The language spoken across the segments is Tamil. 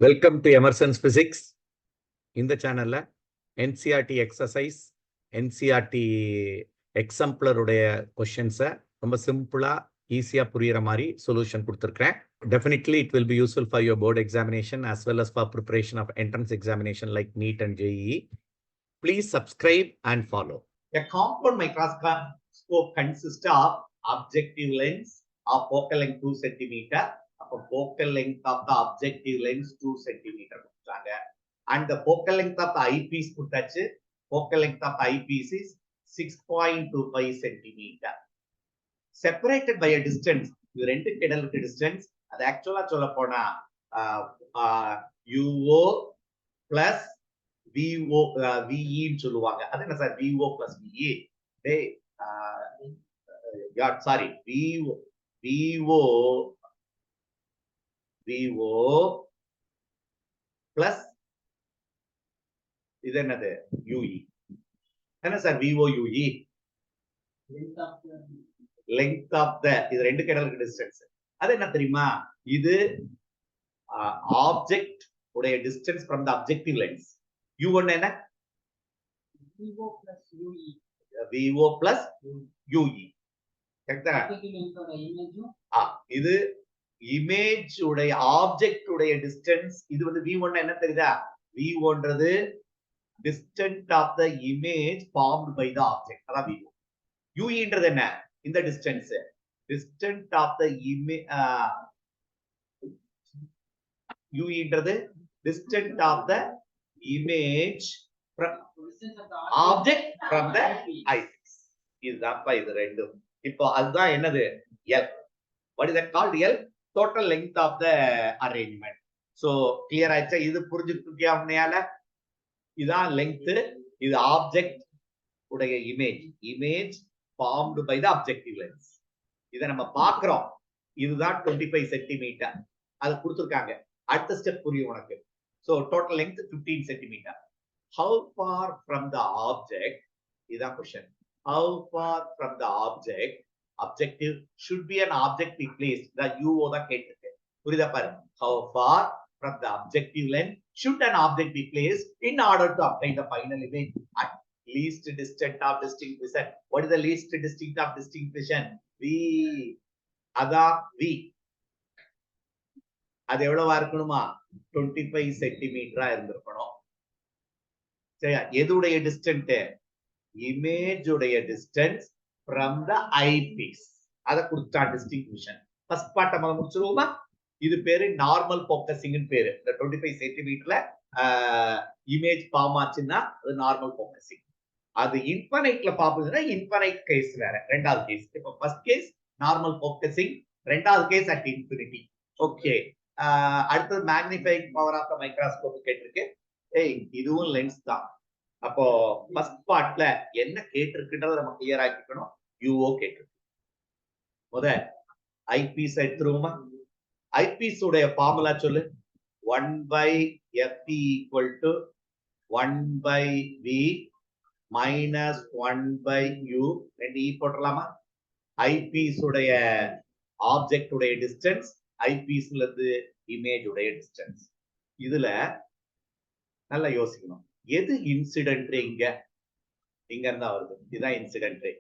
Welcome to Emerson's physics. இந்த சேனல்ல என்சிஆர்டி எக்ஸசைஸ், என்சிஆர்டி எக்ஸாம்பிளருடைய கொஸ்டின்ஸை ரொம்ப சிம்பிளா ஈஸியா புரியுற மாதிரி சொல்யூஷன் கொடுத்துருக்கேன். Definitely it will be useful for your board examination as well as for preparation of entrance examination like NEET and JEE. Please subscribe and follow. A compound microscope consists of objective lens of focal length 2 centimeter. Focal length of the objective lens 2 centimeter. And the focal length of the eyepiece focal length of the eyepiece is 6.25 centimeter. Separated by a distance, you rent a distance. That actually UO plus VO VE சொல்லுவாங்க. அது என்ன sir VO plus VE? Sorry, VO plus இது என்னது UE. என்ன sir VO UE? Length of the இது ரெண்டு கேடலுக்கு டிஸ்டன்ஸ். அது என்ன தெரியுமா? இது ஆப்ஜெக்ட் உடைய distance from the objective lens. U1 என்ன? VO plus UE. கரெக்ட்டா? இது இமேஜ் உடைய ஆப்ஜெக்ட் உடைய டிஸ்டன்ஸ். இது வந்து V1 என்ன தெரியுதா? V1ன்றது distance of the image formed by the object. அதான் V1. UE-ன்றது என்ன? இந்த distance. Distance of the image UE-ன்றது distance of the image from object from the eyepiece. இதுதான்ப்பா இது ரெண்டும். இப்போ அதுதான் என்னது? L. What is that called? L. Total length of the arrangement. So clear ஆயிடுச்சா? இது புரிஞ்சுக்கிட்டியா உன்னையால? இதான் லெங்த். இது ஆப்ஜெக்ட் உடைய image formed by the objective lens. இத நம்ம பார்க்கிறோம். இதுதான் 25 சென்டிமீட்டர். அது கொடுத்திருக்காங்க. அடுத்த ஸ்டெப் புரியும் உனக்கு. So total length 15 centimeter. How far from the object? இதான் question. How far from the objective should be an object be placed? The UO தான் கேட்டிருக்கு. புரியுதா பாரு. How far from the objective lens should an object be placed in order to obtain the final image at least distant of distinct vision? What is the least distinct of distinct vision? V. அதான் V. அது எவ்வளவா இருக்கணுமா? 25 சென்டிமீட்டரா இருந்திருக்கணும். சரியா? எதுடைய டிஸ்டன்ட்? இமேஜ் உடைய டிஸ்டன்ஸ் from the eyepiece. அத கொடுத்தா டிஸ்டிங்க்ட் விஷன். ஃபர்ஸ்ட் பார்ட் நம்ம முடிச்சிருவோமா? இது பேரு நார்மல் ஃபோக்கசிங்னு பேரு. இந்த 25 சென்டிமீட்டர்ல இமேஜ் ஃபார்ம் ஆச்சுன்னா அது நார்மல் ஃபோக்கசிங். அது இன்ஃபைனைட்ல பாப்பதுன்னா இன்ஃபைனைட் கேஸ் வேற. ரெண்டாவது கேஸ். இப்போ ஃபர்ஸ்ட் கேஸ் நார்மல் ஃபோக்கசிங், ரெண்டாவது கேஸ் அட் இன்ஃபினிட்டி. ஓகே. அடுத்தது magnifying power of the microscope கேட்டிருக்கு. இதுவும் லென்ஸ் தான். அப்போ ஃபர்ஸ்ட் பார்ட்ல என்ன கேட்டிருக்குன்றத நம்ம கிளியர் ஆக்கிக்கணும். UO கேட்டிருக்கு. ஐபீஸ் எடுத்துருவோமா? ஐபீஸ் உடைய ஃபார்முலா சொல்லு. 1/FE = 1/V minus 1/U. ரெண்டு E போட்டுடலாமா? ஐபீஸ் உடைய ஆப்ஜெக்ட் உடைய டிஸ்டன்ஸ், ஐபீஸ்ல இருந்து இமேஜ் உடைய டிஸ்டன்ஸ். இதுல நல்லா யோசிக்கணும். எது இன்சிடென்ட் ரே? இங்க இருந்தா வருது. இதுதான் இன்சிடென்ட் ரே.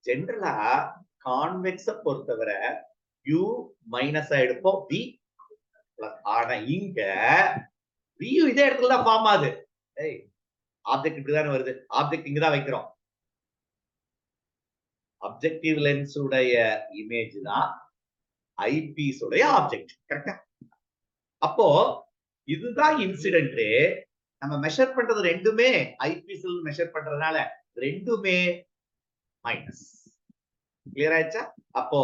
ஜெனரலா கான்வெக்ஸ பொறுத்தவரை U மைனஸ் எடுப்போம், V பிளஸ். ஆனா இங்க V இதே இடத்துல தான் ஃபார்ம் ஆகுது. ஆப்ஜெக்ட் இப்படிதானே வருது. ஆப்ஜெக்ட் இங்கதான் வைக்கிறோம். அப்ஜெக்டிவ் லென்ஸ் உடைய இமேஜ் தான் ஐபீஸ் உடைய ஆப்ஜெக்ட். கரெக்டா? அப்போ இதுதான் இன்சிடென்ட் ரே. நம்ம மெஷர் பண்றது ரெண்டுமே ஐபீஸ்ல மெஷர் பண்றதுனால ரெண்டுமே மைனஸ். கிளியர் ஆயிடுச்சா? அப்போ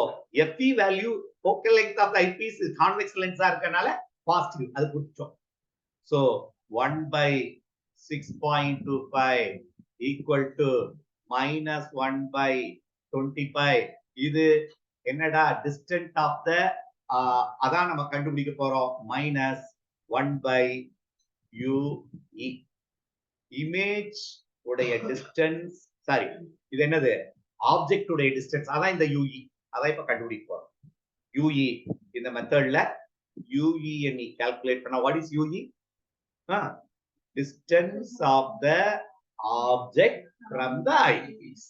FE value focal length of the eyepiece convex லென்ஸா இருக்கனால பாசிட்டிவ். அது கொடுத்தோம். So 1/6.25 equal to minus 1/25. இது என்னடா? டிஸ்டன்ஸ் ஆஃப் த அதான் நம்ம கண்டுபிடிக்க போறோம். Minus 1/UE. இமேஜ் உடைய டிஸ்டன்ஸ், சாரி இது என்னது? ஆப்ஜெக்ட் உடைய டிஸ்டன்ஸ். அதான் இந்த UE. அதான் இப்ப கண்டுபிடிக்க போறோம். UE இந்த மெத்தட்ல UE நீ calculate பண்ணா what is UE? Distance of the object from the eyepiece.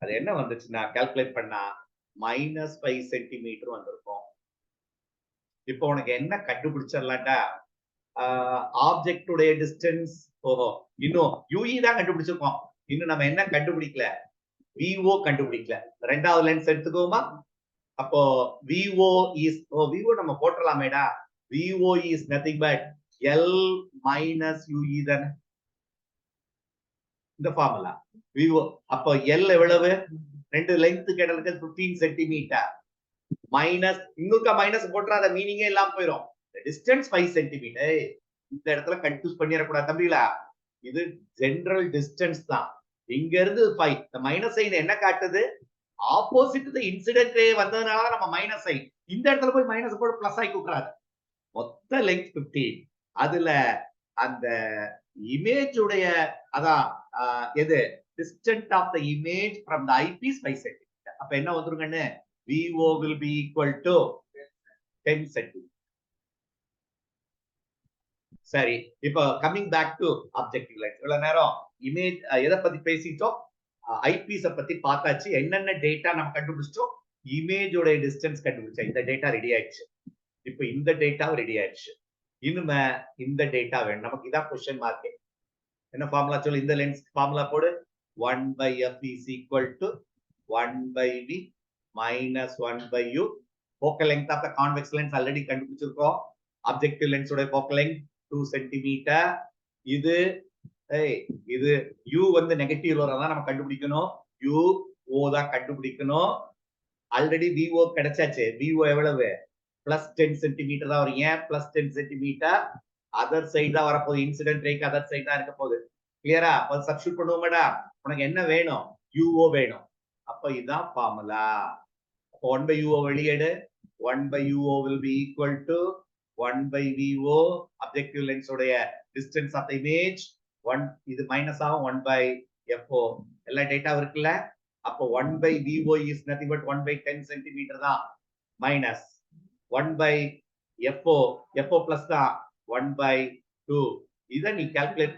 அது என்ன வந்துச்சுன்னா calculate பண்ணா -5 சென்டிமீட்டர் வந்திருக்கும். இப்போ உனக்கு என்ன கண்டுபிடிச்சிடலாம்டா? ஆப்ஜெக்ட் உடைய டிஸ்டன்ஸ் இன்னும் UE தான் கண்டுபிடிச்சிருக்கோம். இன்னும் நம்ம என்ன கண்டுபிடிக்கல? VO கண்டுபிடிக்கல. ரெண்டாவது லென்ஸ் எடுத்துக்கோமா? அப்போ VO is VO நம்ம போட்டலாமேடா. VO is nothing but L minus UE தானே இந்த ஃபார்முலா. VO அப்போ L எவ்வளவு? ரெண்டு லென்த் கேட்டலுக்கு 15 சென்டிமீட்டர் மைனஸ் இன்னொரு மைனஸ் போட்டா அந்த மீனிங்கே இல்லாம போயிடும். Distance 5 centimetre. இந்த இடத்துல கன்ஃபியூஸ் பண்ணிடக்கூடாது தம்பிகளா. இது ஜெனரல் டிஸ்டன்ஸ் தான். இங்க இருந்து 5 இந்த மைனஸ் சைன் என்ன காட்டுது? ஆப்போசிட் தி இன்சிடென்ட் ரே வந்ததனால நம்ம மைனஸ் சைன். இந்த இடத்துல போய் மைனஸ் போட்டு பிளஸ் ஆகி கூடாது. மொத்த லெங்த் 15. அதுல அந்த இமேஜ் உடைய அதான் எது distance of the image from the eyepiece 5 centimetre. அப்ப என்ன வந்துருங்கன்னு VO will be equal to 10 centimetre. சரி, இப்போ coming back to objective lens. இவ்வளவு நேரம் இமேஜ் எதை பத்தி பேசிட்டோம்? ஐபீஸ பத்தி பார்த்தாச்சு. என்னென்ன டேட்டா நம்ம கண்டுபிடிச்சோம்? இமேஜோட டிஸ்டன்ஸ் கண்டுபிடிச்சா இந்த டேட்டா ரெடி ஆயிடுச்சு. இப்போ இந்த டேட்டாவும் ரெடி ஆயிடுச்சு. இனிமே இந்த டேட்டா வேணும் நமக்கு. இதான் क्वेश्चन மார்க். என்ன ஃபார்முலா சொல்லு? இந்த லென்ஸ் ஃபார்முலா போடு. 1/f is equal to 1/v minus 1/u. focal length of the convex lens already கண்டுபிடிச்சிருக்கோம். ஆப்ஜெக்டிவ் லென்ஸோட focal length 2 சென்டிமீட்டர். இது இது u வந்து நெகட்டிவ் வரதா நம்ம கண்டுபிடிக்கணும். u o தான் கண்டுபிடிக்கணும். ஆல்ரெடி VO கிடைச்சாச்சு. VO எவ்வளவு? +10 சென்டிமீட்டர் தான் வரும். ஏன் +10 சென்டிமீட்டர்? அதர் சைடு தான் வரப்போகுது. இன்சிடென்ட் ரேக்கு அதர் சைடு தான் இருக்க போகுது. கிளியரா? அப்ப சப்ஸ்டிட்யூட் பண்ணுவோம்டா. உனக்கு என்ன வேணும்? UO வேணும். அப்ப இதுதான் ஃபார்முலா. அப்ப 1/UO வெளியேடு. 1/UO will be equal to 1/VO. Objective lens உடைய டிஸ்டன்ஸ் ஆஃப் தி இமேஜ் 1 இது மைனஸ் ஆகும் 1/FO. எல்லா டேட்டா இருக்குல்ல? அப்போ 1/VO is nothing but 1/10 centimetre தான் மைனஸ் 1/FO. FO பிளஸ் தான் 1/2. இதை நீ கால்குலேட்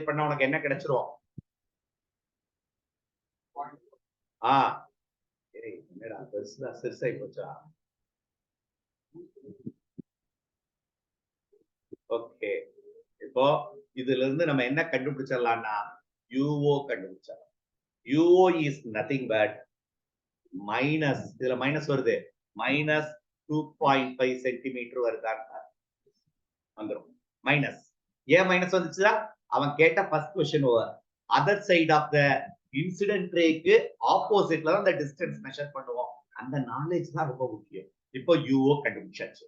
பண்ணா உனக்கு என்ன கிடைச்சிரும்? என்னடா சிறுசாய் போச்சா? ஓகே, இப்போ இதுல இருந்து நம்ம என்ன கண்டுபிடிச்சிடலாம்னா UO கண்டுபிடிச்சிடலாம். UO is nothing but minus, இதுல மைனஸ் வருது, மைனஸ் 2.5 சென்டிமீட்டர் வருதான் வந்துடும். மைனஸ் ஏன் மைனஸ் வந்துச்சுதா? அவன் கேட்ட first question over. Other side of the incident ரேக்கு ஆப்போசிட்ல தான் அந்த டிஸ்டன்ஸ் மெஷர் பண்ணுவோம். அந்த நாலேஜ் தான் ரொம்ப முக்கியம். இப்போ UO கண்டுபிடிச்சாச்சு.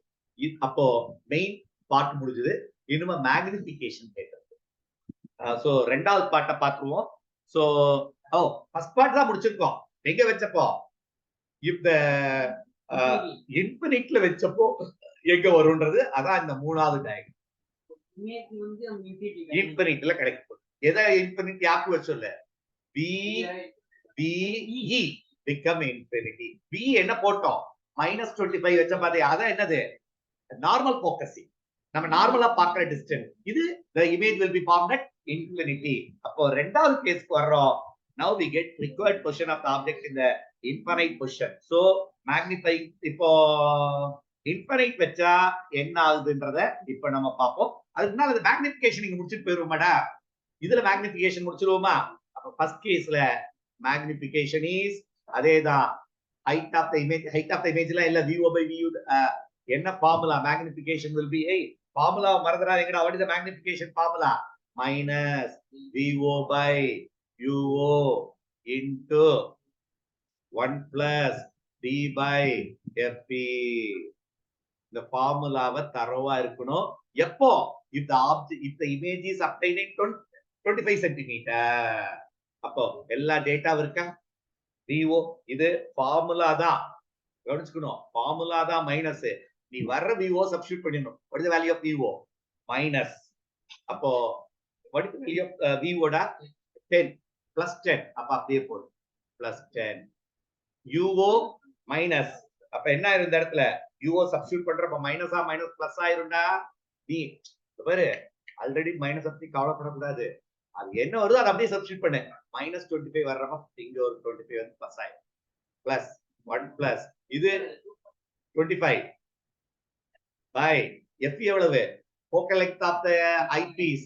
அப்போ மெயின் பார்ட் முடிஞ்சது. இனிமே மேக்னிஃபிகேஷன் கேட்கறது. சோ ரெண்டாவது பார்ட்ட பார்த்துருவோம். சோ ஃபர்ஸ்ட் பார்ட் தான் முடிச்சிருக்கோம். எங்க வச்சப்போ இந்த இன்ஃபினிட்ல வச்சப்போ எங்க வரும்ன்றது அதான் இந்த மூணாவது டயக்ராம். இன்ஃபினிட்ல கிடைக்கும். எதை infinite யாக்கு வச்சோல்ல? VE become infinity. V என்ன போட்டோம்? -25 வச்ச பாத்தீங்க. அதான் என்னது? Normal focusing. நம்ம நார்மலா பார்க்குற டிஸ்டன்ஸ். இது the image will be formed at infinity. அப்போ ரெண்டாவது கேஸ்க்கு வர்றோம். Now we get required position of the object in the infinite position. So magnify. இப்போ infinite வச்சா என்ன ஆகுதுன்றத இப்போ நம்ம பார்ப்போம். அதுக்கு முன்னால அந்த மேக்னிஃபிகேஷன் நீங்க முடிச்சிட்டு போயிருவோமாடா? இதுல மேக்னிஃபிகேஷன் முடிச்சிருவோமா? அப்ப ஃபர்ஸ்ட் கேஸ்ல மேக்னிஃபிகேஷன் இஸ் அதேதான். ஹைட் ஆஃப் தி இமேஜ்ல இல்ல VO/VU என்ன formula? Magnification will be formula மறந்துடாதீங்கடா. what is the magnification formula? minus VO/UO into 1 plus D/FE. இந்த ஃபார்முலாவை தரவா இருக்கணும். எப்போ? if the image is obtaining 25 centimetre. அப்போ எல்லா டேட்டா இருக்கா? VO இது ஃபார்முலா தான் கவனிச்சுக்கணும். ஃபார்முலா தான் மைனஸ். நீ வர்ற VO சப்ஸ்டிட்யூட் பண்ணிடணும். what is the value of VO? Minus. அப்போ what is the value of VO டா? 10 plus 10. அப்ப அப்படியே போடு plus 10. UO minus. அப்ப என்ன இந்த இடத்துல யூஓ சப்ஸ்டியூட் பண்றப்ப மைனஸா மைனஸ் பிளஸ் ஆயிரும்டா. நீ பாரு ஆல்ரெடி மைனஸ் பத்தி கவலைப்படக்கூடாது. அது என்ன வருதோ அதை அப்படியே சப்ஸ்டியூட் பண்ணு. -25 வர்றப்ப இங்க ஒரு 25 வந்து பிளஸ் ஆயிடும். பிளஸ் 1 பிளஸ் இது 25 பை எஃப் எவ்வளவு? focal length of the eyepiece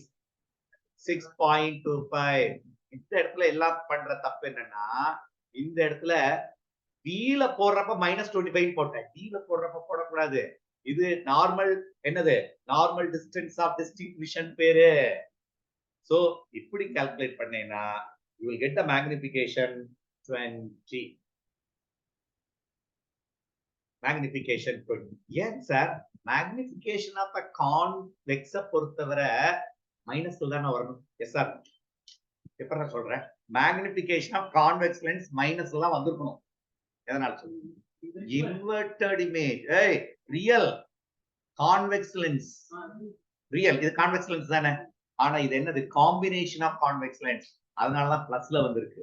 6.25. இந்த இடத்துல எல்லாம் பண்ற தப்பு என்னன்னா, இந்த இடத்துல வீல போடுறப்ப -25 போட்டேன். வீல போடுறப்ப போடக்கூடாது. இது நார்மல் என்னது? நார்மல் டிஸ்டன்ஸ் ஆஃப் டிஸ்டிங்விஷன் பேரு. சோ இப்படி கால்குலேட் பண்ணேன்னா you will get the magnification 20. magnification 20. ஏன் சார் மேக்னிபிகேஷன் ஆஃப் கான்வெக்ஸ பொறுத்தவரை மைனஸ்ல தானே வரணும்? எஸ் சார், எப்ப நான் சொல்றேன் மேக்னிபிகேஷன் ஆஃப் கான்வெக்ஸ் லென்ஸ் மைனஸ்ல தான் வந்திருக்கணும். எதனால சொல்லுங்க? Inverted image real convex lens, real இது கான்வெக்ஸ் லென்ஸ் தானே. ஆனா இது என்னது? Combination of convex lens. அதனாலதான் பிளஸ்ல வந்திருக்கு.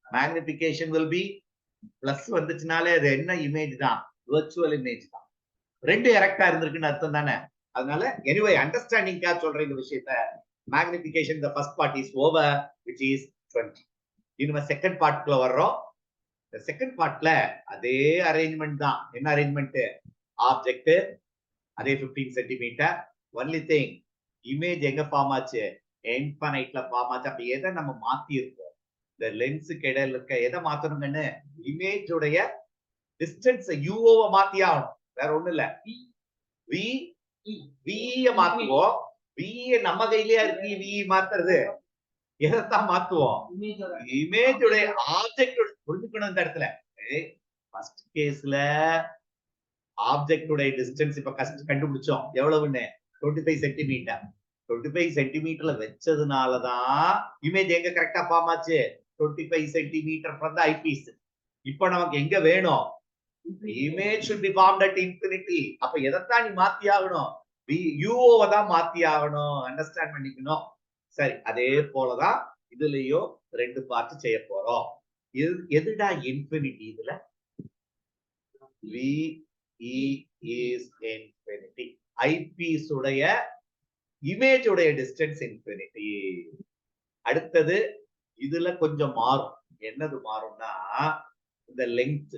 மேக்னிபிகேஷன் will be பிளஸ் வந்துச்சுனாலே அது என்ன இமேஜ் தான்? விர்ச்சுவல் இமேஜ் தான். ரெண்டு எரெக்டா இருந்திருக்குன்னு அர்த்தம் தானே. அதனால எனிவே அண்டர்ஸ்டாண்டிங்கா சொல்ற இந்த விஷயத்த magnification the first part is over which is 20. இனிமே செகண்ட் பார்ட்ல வர்றோம். இந்த செகண்ட் பார்ட்ல அதே அரேஞ்ச்மெண்ட் தான். என்ன அரேஞ்ச்மெண்ட்? ஆப்ஜெக்ட் அதே 15 சென்டிமீட்டர். ஒன்லி திங் இமேஜ் எங்க ஃபார்ம் ஆச்சு? இன்ஃபைனைட்ல ஃபார்ம் ஆச்சு. அப்ப எதை நம்ம மாத்தி இருக்கோம்? இந்த லென்ஸுக்கு இடையில இருக்க எதை மாத்தணும்னு இமேஜ் உடைய டிஸ்டன்ஸ் யூஓவை மாத்தி ஆகணும். வேற ஒண்ணு இல்ல. விய மாத்துவோம். விய நம்ம கையிலேயே இருக்கு. வி மாத்துறது எதைத்தான் மாத்துவோம்? இமேஜ் உடைய ஆப்ஜெக்ட் புரிஞ்சுக்கணும் இந்த இடத்துல. ஃபர்ஸ்ட் கேஸ்ல ஆப்ஜெக்ட் உடைய டிஸ்டன்ஸ் இப்ப கண்டுபிடிச்சோம். எவ்வளவுன்னு? 25 சென்டிமீட்டர். 25 சென்டிமீட்டர்ல வச்சதுனாலதான் இமேஜ் எங்க கரெக்டா ஃபார்ம் ஆச்சு? 25 சென்டிமீட்டர் ஃப்ரம் தி ஐபீஸ். இப்ப நமக்கு எங்க வேணும்? Image should be formed at infinity. அப்ப எதைத்தான் நீ மாத்தி ஆகணும்? யூஓவை தான் மாத்தி ஆகணும். அண்டர்ஸ்டாண்ட் பண்ணிக்கணும். சரி, அதே போலதான் இதுலயும் ரெண்டு பார்ட் செய்ய போறோம். எதுடா இன்ஃபினிட்டி? இதுல VE is infinity. ஐபீஸ் உடைய இமேஜ் உடைய டிஸ்டன்ஸ் இன்ஃபினிட்டி. அடுத்தது இதுல கொஞ்சம் மாறும். என்னது மாறும்னா இந்த லெங்த்.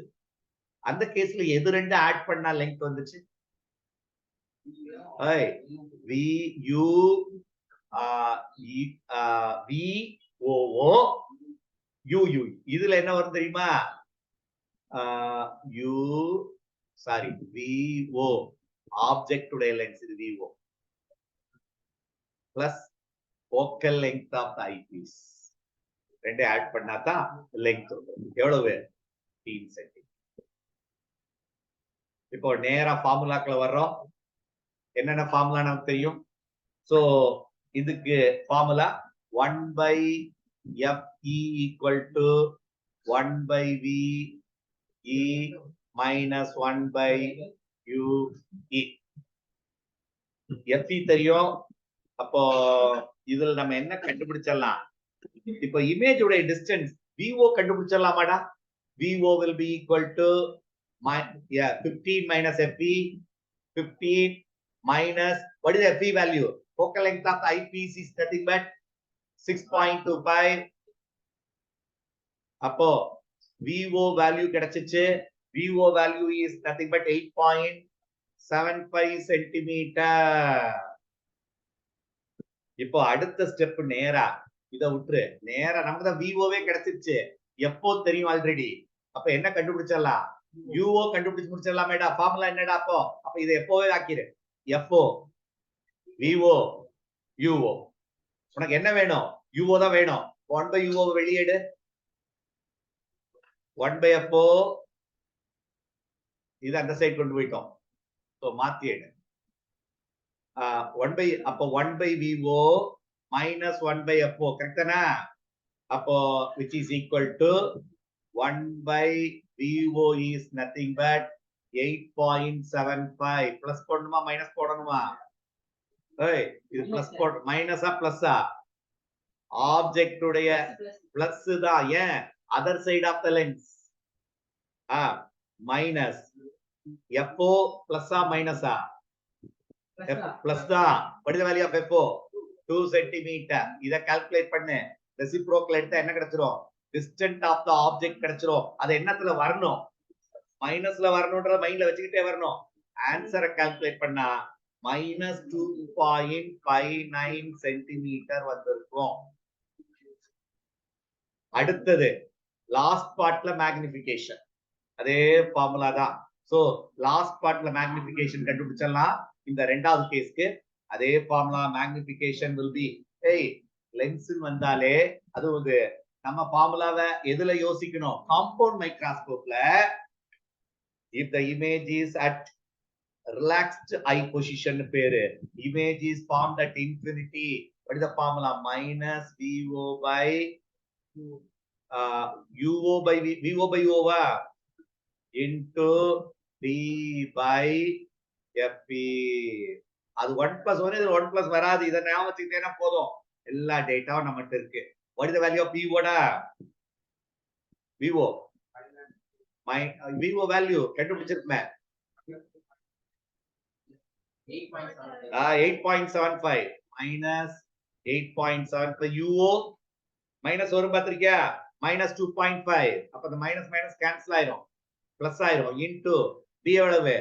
அந்த கேஸ்ல எது ரெண்டு ஆட் பண்ணா லெங்த் வந்துச்சு? இதுல என்ன வரும் தெரியுமா? VO ஆப்ஜெக்ட் உடைய லென்ஸ் இது VO plus focal length of the eyepiece. ரெண்டு ஆட் பண்ணாதான் லெங்த் வரும். எவ்வளவு? 15 சென்டிமீட்டர். இப்போ நேரா ஃபார்முலாக்குள்ள வர்றோம். என்னென்ன ஃபார்முலா நமக்கு தெரியும்? சோ இதுக்கு formula 1/FE = 1/VE minus 1/UE. FE தெரியும். அப்போ இதுல நம்ம என்ன கண்டுபிடிச்சிடலாம்? இப்போ இமேஜ் உடைய distance VO கண்டுபிடிச்சிடலாமாடா? VO will be equal to 15 minus FE. 15 minus what is the FE value? Focal length of the eyepiece is nothing but 6.25. அப்போ VO value கிடைச்சிச்சு. VO value is nothing but 8.75 centimetre. இப்போ அடுத்த ஸ்டெப் நேரா இத விட்டுரு. நேரா நமக்கு தான் VOவே கிடைச்சிருச்சு. எப்போ தெரியும் ஆல்ரெடி. அப்ப என்ன கண்டுபிடிச்சிடலாம்? UO கண்டுபிடிச்சு முடிச்சிடலாமேடா. ஃபார்முலா என்னடா? அப்ப இதை எப்போவே ஆக்கிரு. FO VO UO. உனக்கு என்ன வேணும்? UO தான் வேணும். 1/UO வெளியேடு. 1/FO இது அந்த சைடு கொண்டு போயிட்டோம். சோ மாத்தி எடு. 1/VO minus 1/FO கரெக்டானா? அப்போ which is equal to 1/VO is nothing but 8.75. Plus போடணுமா மைனஸ் போடணுமா? இது பிளஸ் போட மைனஸா பிளஸ்ஸா? ஆப்ஜெக்ட் உடைய பிளஸ் தான். ஏன்? Other side of the lens. Minus FO plus ஆ minus ஆ plus தான். what is the value of FO 2 centimeter. இத கால்குலேட் பண்ணு. ரெசிப்ரோக்கல் எடுத்தா என்ன கிடைச்சிரும்? டிஸ்டன்ஸ் ஆஃப் த ஆப்ஜெக்ட் கிடைச்சிரும். அது என்னத்துல வரணும்? மைனஸ்ல வரணும்ன்றத மைண்ட்ல வச்சுக்கிட்டே வரணும். ஆன்சரை கால்குலேட் பண்ணா -2.59 சென்டிமீட்டர் வந்திருக்கும். அடுத்தது லாஸ்ட் பார்ட்ல மேக்னிஃபிகேஷன். அதே ஃபார்முலா தான். சோ லாஸ்ட் பார்ட்ல மேக்னிஃபிகேஷன் கண்டுபிடிச்சலாம். இந்த ரெண்டாவது கேஸ்க்கு அதே formula magnification will be lens வந்தாலே அது வந்து நம்ம ஃபார்முலாவை எதுல யோசிக்கணும்? காம்பவுண்ட் மைக்ரோஸ்கோப்ல if the image is at relaxed eye position பேரு, image is formed at infinity, what is the formula? minus VO by UO by VO by OVA into D by FE. அது 1+1 இது 1+ வராது. இத ஞாபகம் வச்சுக்கிட்டேனா போதும். எல்லா டேட்டாவும் நம்மட்ட இருக்கு. what is the value of VO டா? VO VO வேல்யூ கண்டுபிடிச்சிருக்கேன். 8.75 minus 8.75 UO minus வரும் பாத்திருக்கியா? minus 2.5. அப்ப அந்த minus கேன்சல் ஆயிரும், பிளஸ் ஆயிரும், into D எவ்வளவு?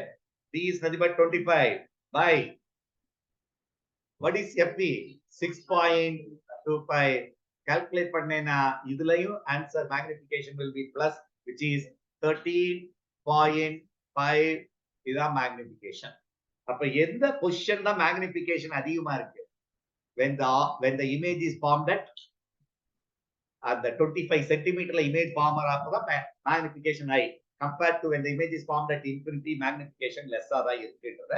D is nothing but 25 by what is FE? 6.25. calculate பண்ணேனா இதுலயும் answer magnification will be plus, which is 13.5. இதான் magnification. அப்ப எந்த பொசிஷன் தான் மேக்னிஃபிகேஷன் அதிகமா இருக்கு? when the image is formed at அந்த 25 சென்டிமீட்டர்ல இமேஜ் ஃபார்ம் ஆறப்பதான் magnification high, compared to when the image is formed at infinity, magnification less ஆ தான் இருக்குன்றத